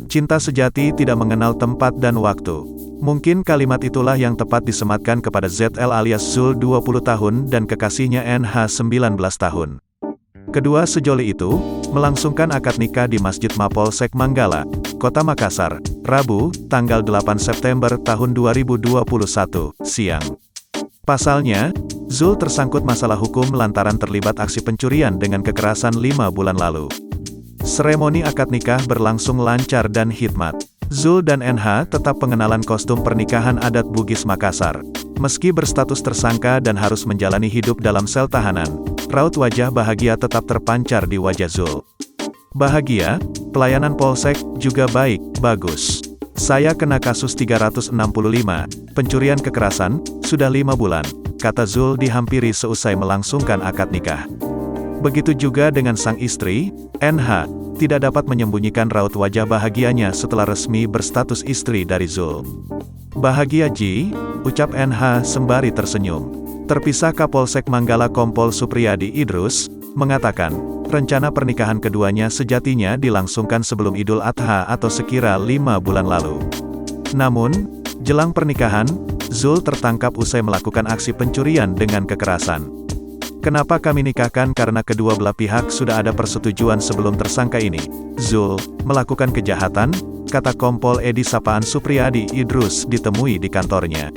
Cinta sejati tidak mengenal tempat dan waktu. Mungkin kalimat itulah yang tepat disematkan kepada ZL alias Zul 20 tahun dan kekasihnya NH 19 tahun. Kedua sejoli itu melangsungkan akad nikah di Masjid Mapolsek Manggala, Kota Makassar, Rabu, tanggal 8 September tahun 2021, siang. Pasalnya, Zul tersangkut masalah hukum lantaran terlibat aksi pencurian dengan kekerasan 5 bulan lalu. Seremoni akad nikah berlangsung lancar dan hikmat. Zul dan NH tetap pengenalan kostum pernikahan adat Bugis Makassar. Meski berstatus tersangka dan harus menjalani hidup dalam sel tahanan, raut wajah bahagia tetap terpancar di wajah Zul. Bahagia, pelayanan Polsek juga baik, bagus. Saya kena kasus 365, pencurian kekerasan, sudah 5 bulan, kata Zul dihampiri seusai melangsungkan akad nikah. Begitu juga dengan sang istri, NH, tidak dapat menyembunyikan raut wajah bahagianya setelah resmi berstatus istri dari Zul. Bahagia Ji, ucap NH sembari tersenyum. Terpisah Kapolsek Manggala Kompol Supriyadi Idrus, mengatakan, rencana pernikahan keduanya sejatinya dilangsungkan sebelum Idul Adha atau sekira 5 bulan lalu. Namun, jelang pernikahan, Zul tertangkap usai melakukan aksi pencurian dengan kekerasan. Kenapa kami nikahkan? Karena kedua belah pihak sudah ada persetujuan sebelum tersangka ini, Zul, melakukan kejahatan, kata Kompol Edi Sapaan Supriyadi Idrus ditemui di kantornya.